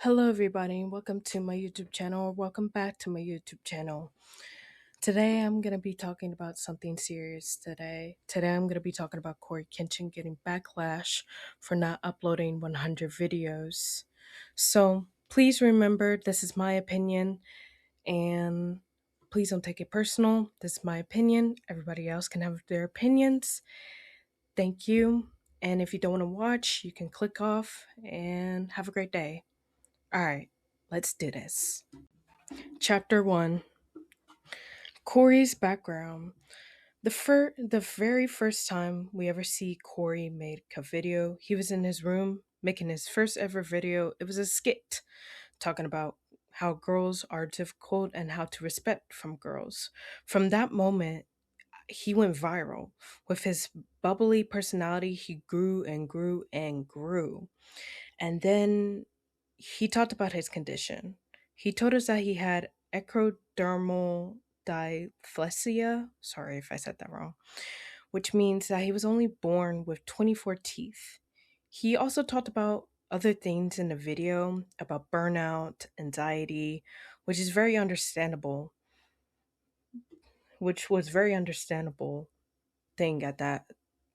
Hello, everybody. Welcome to my YouTube channel, or welcome back to my YouTube channel. Today, I'm going to be talking about something serious Today, I'm going to be talking about CoryxKenshin getting backlash for not uploading 100 videos. So, please remember, this is my opinion, and please don't take it personal. This is my opinion. Everybody else can have their opinions. Thank you. And if you don't want to watch, you can click off and have a great day. All right, let's do this. Chapter 1. Corey's background. The very first time we ever see Corey make a video, he was in his room making his first ever video. It was a skit talking about how girls are difficult and how to respect from girls. From that moment, he went viral. With his bubbly personality, he grew and grew and grew. And then he talked about his condition. He told us that he had ectodermal dysplasia. Sorry if I said that wrong. Which means that he was only born with 24 teeth. He also talked about other things in the video about burnout, anxiety, which is very understandable, which was very understandable thing at that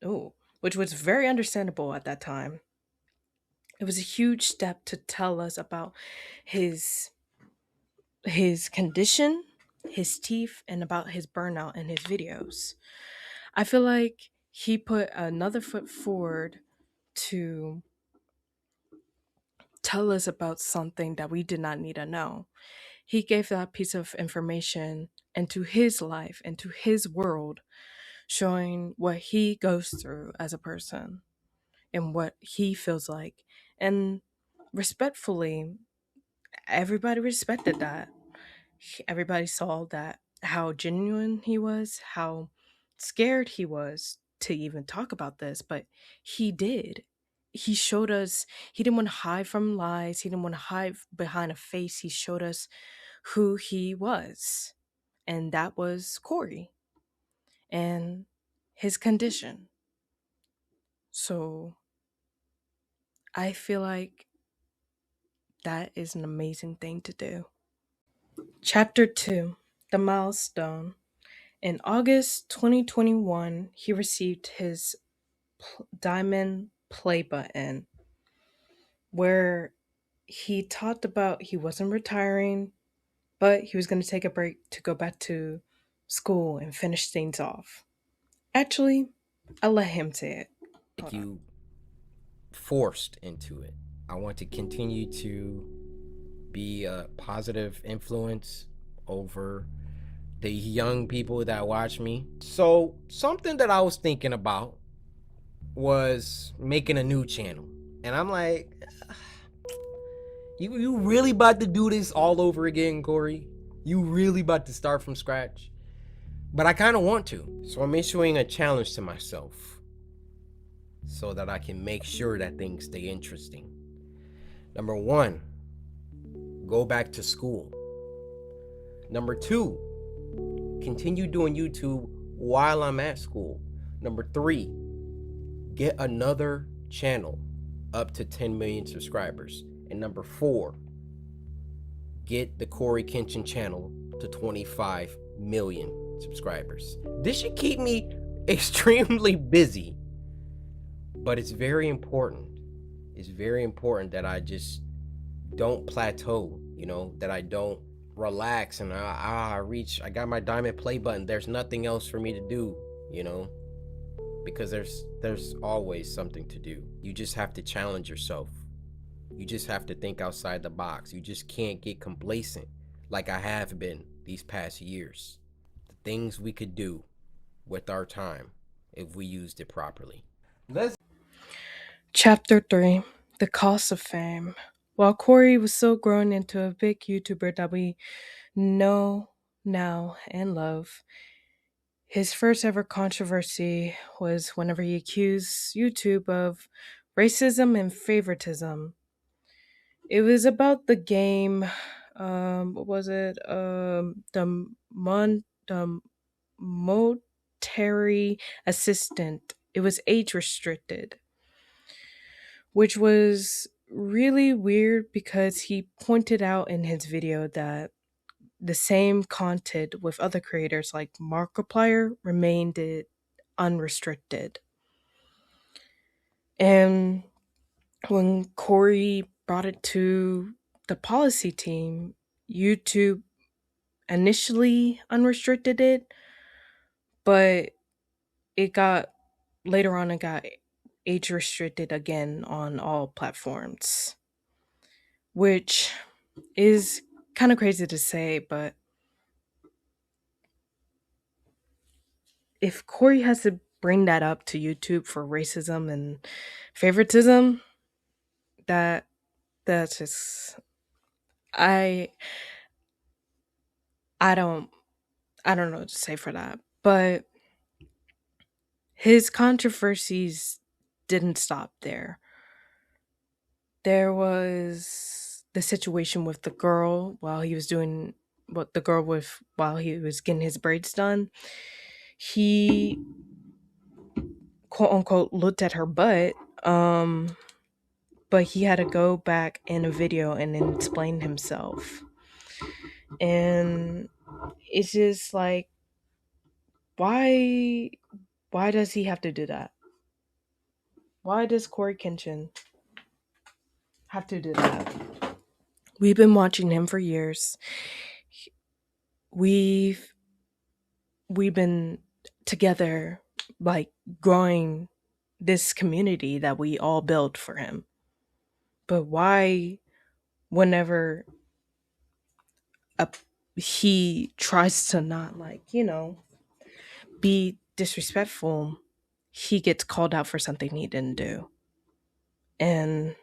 oh, which was very understandable at that time. It was a huge step to tell us about his his condition, his teeth, and about his burnout in his videos. I feel like he put another foot forward to tell us about something that we did not need to know. He gave that piece of information into his life, into his world, showing what he goes through as a person and what he feels like. And respectfully, everybody respected that. Everybody saw that how genuine he was, how scared he was to even talk about this, but he did. He showed us he didn't want to hide from lies, he didn't want to hide behind a face. He showed us who he was, and that was Corey and his condition. So I feel like that is an amazing thing to do. Chapter 2. The Milestone. In August 2021, he received his diamond play button, where he talked about he wasn't retiring, but he was going to take a break to go back to school and finish things off. Actually, I'll let him say it. Hold on. You forced into it. I want to continue to be a positive influence over the young people that watch me. So, something that I was thinking about was making a new channel. And I'm like, you really about to do this all over again, Corey? You really about to start from scratch? But I kind of want to. So, I'm issuing a challenge to myself so that I can make sure that things stay interesting. Number 1, go back to school. Number 2, continue doing YouTube while I'm at school. Number 3, get another channel up to 10 million subscribers. And number 4, get the CoryxKenshin channel to 25 million subscribers. This should keep me extremely busy, but it's very important. It's very important that I just don't plateau, that I don't relax and I got my diamond play button. There's nothing else for me to do, because there's always something to do. You just have to challenge yourself. You just have to think outside the box. You just can't get complacent like I have been these past years. The things we could do with our time if we used it properly. Chapter 3. The Cost of Fame. While Corey was still growing into a big YouTuber that we know now and love, his first ever controversy was whenever he accused YouTube of racism and favoritism. It was about the game, what was it? The Motary Assistant. It was age restricted, which was really weird because he pointed out in his video that the same content with other creators like Markiplier remained unrestricted. And when Corey brought it to the policy team, YouTube initially unrestricted it, but it got later on it got age restricted again on all platforms, which is kind of crazy to say, but if Corey has to bring that up to YouTube for racism and favoritism, that that's just I I don't I don't know what to say for that. But his controversies didn't stop there. There was the situation with the girl while he was doing what the girl with while he was getting his braids done. He quote unquote looked at her butt, but he had to go back in a video and then explain himself. And it's just like, why does he have to do that? Why does CoryxKenshin have to do that? We've been watching him for years. We've been together, like growing this community that we all built for him. But why, whenever he tries to not, like, be disrespectful, he gets called out for something he didn't do? And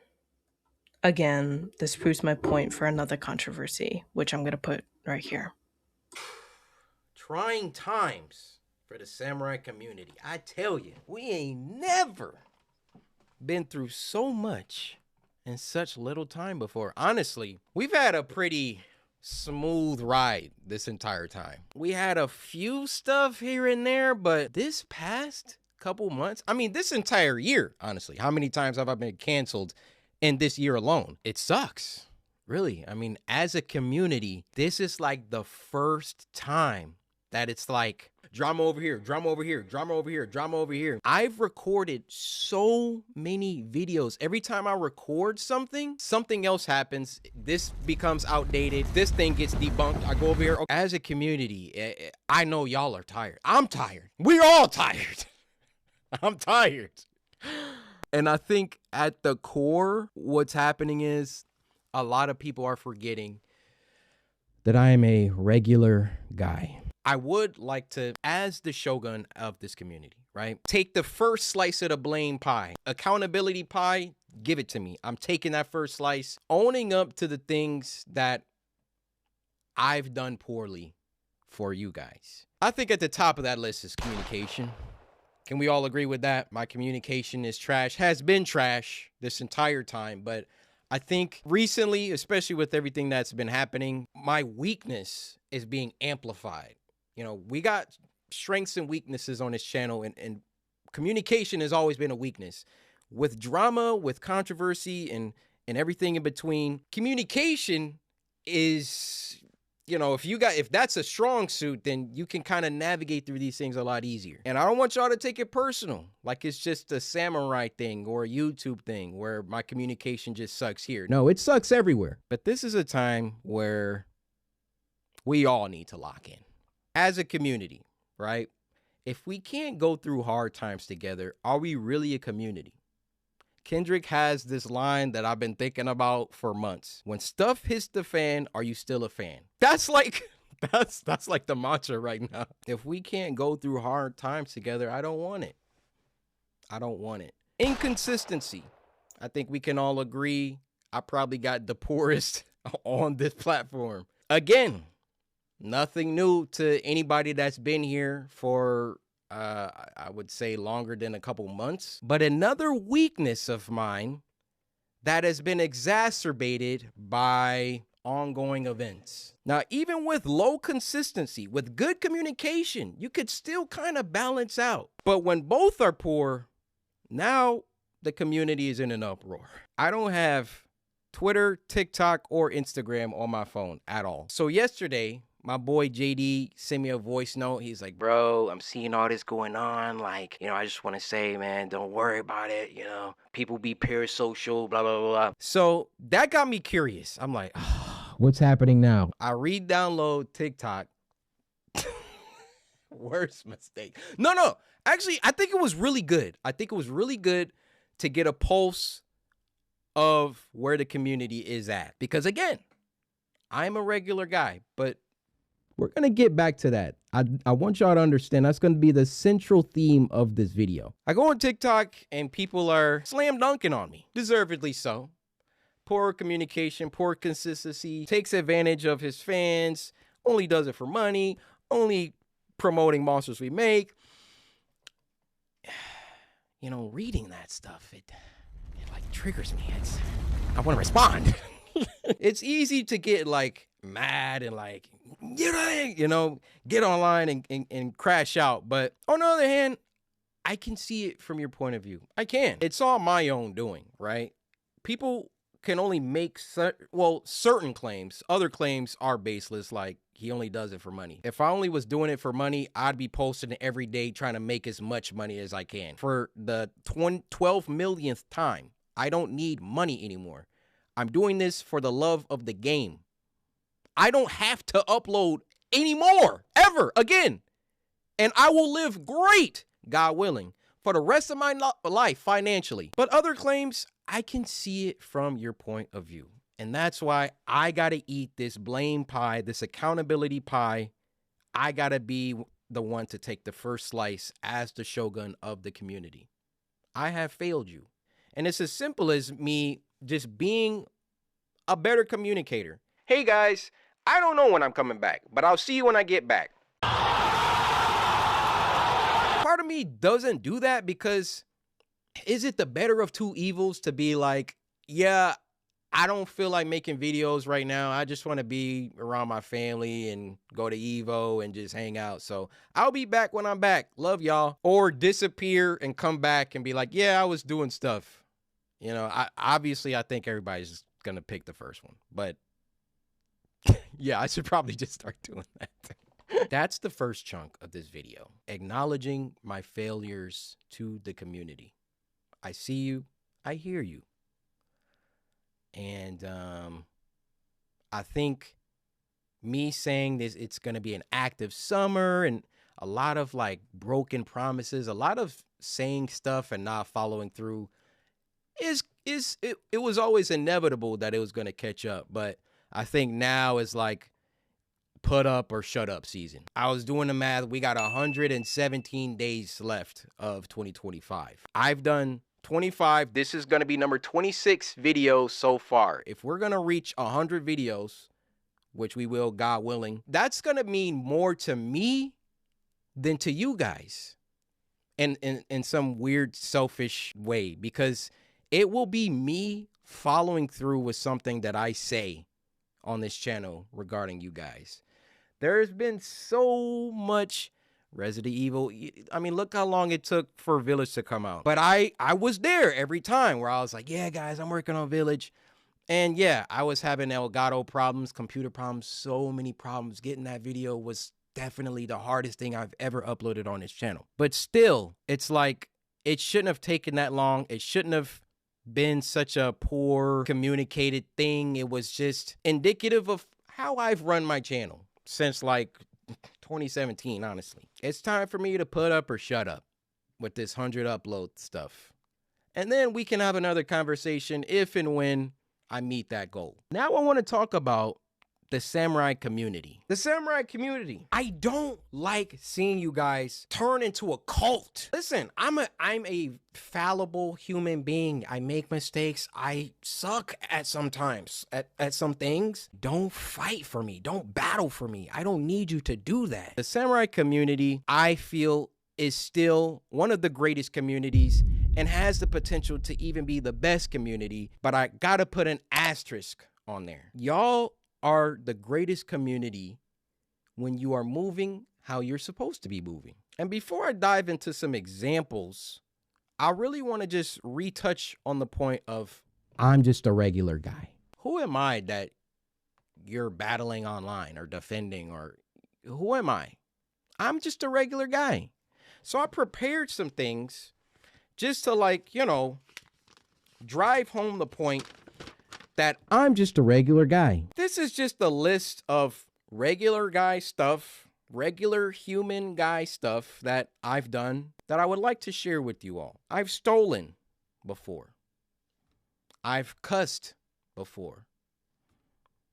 again, this proves my point for another controversy, which I'm going to put right here. Trying times for the samurai community. I tell you, we ain't never been through so much in such little time before. Honestly, we've had a pretty smooth ride this entire time. We had a few stuff here and there, but this past couple months, I mean, this entire year, honestly, how many times have I been canceled in this year alone? It sucks. Really. I mean, as a community, this is like the first time that it's like drama over here, drama over here, drama over here, drama over here. I've recorded so many videos. Every time I record something, something else happens. This becomes outdated. This thing gets debunked. I go over here. As a community, I know y'all are tired. I'm tired. We're all tired. I'm tired. And I think at the core, what's happening is a lot of people are forgetting that I am a regular guy. I would like to, as the shogun of this community, right, take the first slice of the blame pie. Accountability pie, give it to me. I'm taking that first slice, owning up to the things that I've done poorly for you guys. I think at the top of that list is communication. Can we all agree with that? My communication is trash, has been trash this entire time, but I think recently, especially with everything that's been happening, my weakness is being amplified. You know, we got strengths and weaknesses on this channel, and communication has always been a weakness. With drama, with controversy, and everything in between, communication is, you know, if that's a strong suit, then you can kind of navigate through these things a lot easier. And I don't want y'all to take it personal, like it's just a samurai thing or a YouTube thing where my communication just sucks here. No, it sucks everywhere. But this is a time where we all need to lock in. As a community, right? If we can't go through hard times together, are we really a community? Kendrick has this line that I've been thinking about for months. When stuff hits the fan, are you still a fan? That's like that's like the mantra right now. If we can't go through hard times together, I don't want it. I don't want it. Inconsistency. I think we can all agree I probably got the poorest on this platform. Again, nothing new to anybody that's been here for, I would say, longer than a couple months. But another weakness of mine that has been exacerbated by ongoing events. Now, even with low consistency, with good communication, you could still kind of balance out. But when both are poor, now the community is in an uproar. I don't have Twitter, TikTok, or Instagram on my phone at all. So yesterday, my boy JD sent me a voice note. He's like, bro, I'm seeing all this going on. Like, I just want to say, man, don't worry about it. People be parasocial, blah, blah, blah, blah. So that got me curious. I'm like, what's happening now? I re-download TikTok. Worst mistake. No. Actually, I think it was really good. I think it was really good to get a pulse of where the community is at. Because again, I'm a regular guy, but we're going to get back to that. I want y'all to understand that's going to be the central theme of this video. I go on TikTok and people are slam dunking on me. Deservedly so. Poor communication, poor consistency, takes advantage of his fans, only does it for money, only promoting monsters we make. Reading that stuff, it like triggers me. I want to respond. It's easy to get like mad and like, get online and crash out. But on the other hand, I can see it from your point of view. I can. It's all my own doing, right? People can only make certain claims. Other claims are baseless, like he only does it for money. If I only was doing it for money, I'd be posting every day trying to make as much money as I can. For the 12 millionth time, I don't need money anymore. I'm doing this for the love of the game. I don't have to upload anymore, ever again. And I will live great, God willing, for the rest of my life financially. But other claims, I can see it from your point of view. And that's why I got to eat this blame pie, this accountability pie. I got to be the one to take the first slice as the shogun of the community. I have failed you. And it's as simple as me just being a better communicator. Hey guys, I don't know when I'm coming back, but I'll see you when I get back. Part of me doesn't do that because is it the better of two evils to be like, yeah, I don't feel like making videos right now. I just want to be around my family and go to Evo and just hang out. So I'll be back when I'm back. Love y'all. Or disappear and come back and be like, yeah, I was doing stuff. Obviously I think everybody's just going to pick the first one. But yeah, I should probably just start doing that. That's the first chunk of this video. Acknowledging my failures to the community. I see you. I hear you. And I think me saying this, it's going to be an active summer and a lot of like broken promises, a lot of saying stuff and not following through it was always inevitable that it was going to catch up. But I think now is like put up or shut up season. I was doing the math. We got 117 days left of 2025. I've done 25. This is going to be number 26 videos so far. If we're going to reach 100 videos, which we will, God willing, that's going to mean more to me than to you guys in some weird selfish way, because it will be me following through with something that I say on this channel regarding you guys. There's been so much Resident Evil. I mean, look how long it took for Village to come out. But I was there every time where I was like, yeah, guys, I'm working on Village. And yeah, I was having Elgato problems, computer problems, so many problems. Getting that video was definitely the hardest thing I've ever uploaded on this channel. But still, it's like, it shouldn't have taken that long. It shouldn't have been such a poor communicated thing. It was just indicative of how I've run my channel since like 2017, honestly. It's time for me to put up or shut up with this 100 upload stuff. And then we can have another conversation if and when I meet that goal. Now I want to talk about the samurai community. The samurai community. I don't like seeing you guys turn into a cult. Listen, I'm a fallible human being. I make mistakes. I suck at sometimes at some things. Don't fight for me. Don't battle for me. I don't need you to do that. The samurai community, I feel, is still one of the greatest communities and has the potential to even be the best community, but I gotta put an asterisk on there. Y'all are the greatest community when you are moving how you're supposed to be moving. And before I dive into some examples, I really want to just retouch on the point of I'm just a regular guy. Who am I that you're battling online or defending, or who am I? I'm just a regular guy. So I prepared some things just to, like, drive home the point that I'm just a regular guy. This is just a list of regular guy stuff, regular human guy stuff that I've done that I would like to share with you all. I've stolen before. I've cussed before.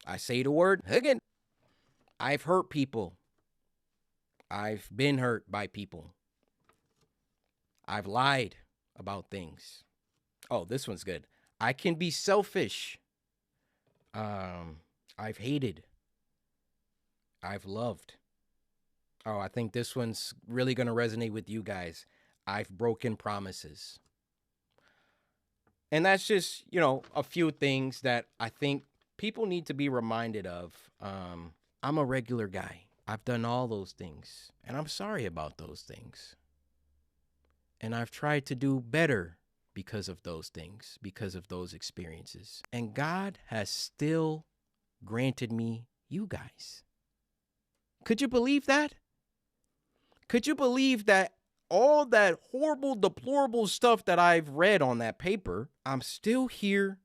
I say the word again. I've hurt people. I've been hurt by people. I've lied about things. Oh, this one's good. I can be selfish. I've hated. I've loved. Oh, I think this one's really going to resonate with you guys. I've broken promises. And that's just, a few things that I think people need to be reminded of. I'm a regular guy. I've done all those things, and I'm sorry about those things. And I've tried to do better because of those things, because of those experiences. And God has still granted me you guys. Could you believe that? Could you believe that all that horrible, deplorable stuff that I've read on that paper, I'm still here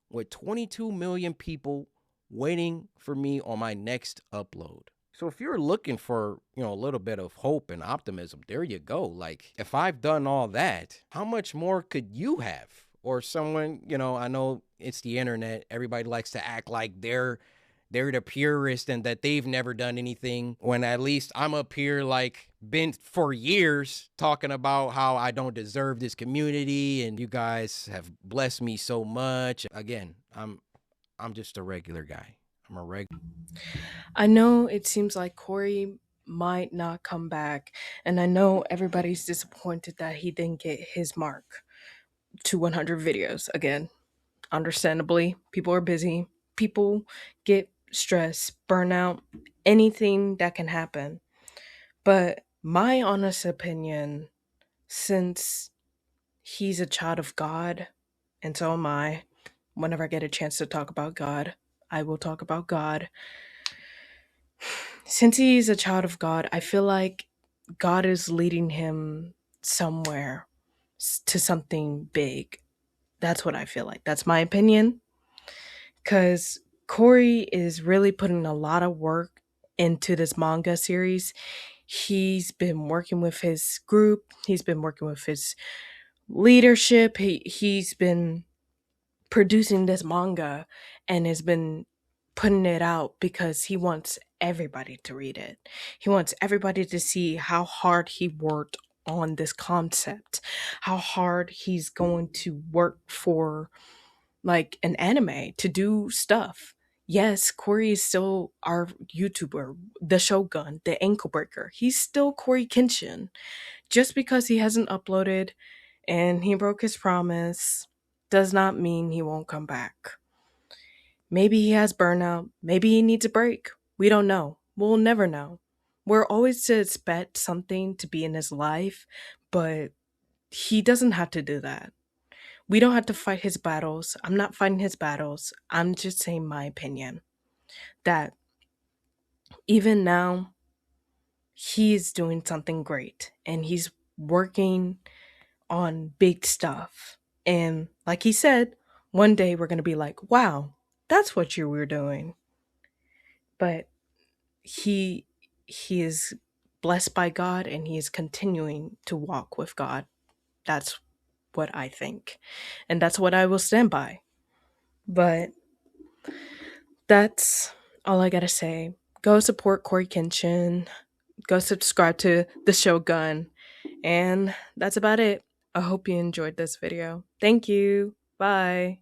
with 22 million people waiting for me on my next upload? So if you're looking for, a little bit of hope and optimism, there you go. Like, if I've done all that, how much more could you have? Or someone, I know it's the internet. Everybody likes to act like they're the purist and that they've never done anything, when at least I'm up here, like, been for years talking about how I don't deserve this community and you guys have blessed me so much. Again, I'm just a regular guy. I'm a regular. I know it seems like Cory might not come back, and I know everybody's disappointed that he didn't get his mark to 100 videos. Again, understandably, people are busy. People get stress, burnout, anything that can happen. But my honest opinion, since he's a child of God, and so am I, whenever I get a chance to talk about God, I will talk about God. Since he's a child of God, I feel like God is leading him somewhere, to something big. That's what I feel like. That's my opinion. Because Cory is really putting a lot of work into this manga series. He's been working with his group. He's been working with his leadership. He's been producing this manga and has been putting it out because he wants everybody to read it. He wants everybody to see how hard he worked on this concept, how hard he's going to work for, like, an anime to do stuff. Yes, Cory is still our YouTuber, the Shogun, the ankle breaker. He's still CoryxKenshin. Just because he hasn't uploaded and he broke his promise does not mean he won't come back. Maybe he has burnout. Maybe he needs a break. We don't know. We'll never know. We're always to expect something to be in his life, but he doesn't have to do that. We don't have to fight his battles. I'm not fighting his battles. I'm just saying my opinion. That even now, he's doing something great and he's working on big stuff. And like he said, one day we're going to be like, wow, that's what you were doing. But he is blessed by God and he is continuing to walk with God. That's what I think. And that's what I will stand by. But that's all I gotta say. Go support CoryxKenshin. Go subscribe to the Shogun. And that's about it. I hope you enjoyed this video. Thank you. Bye.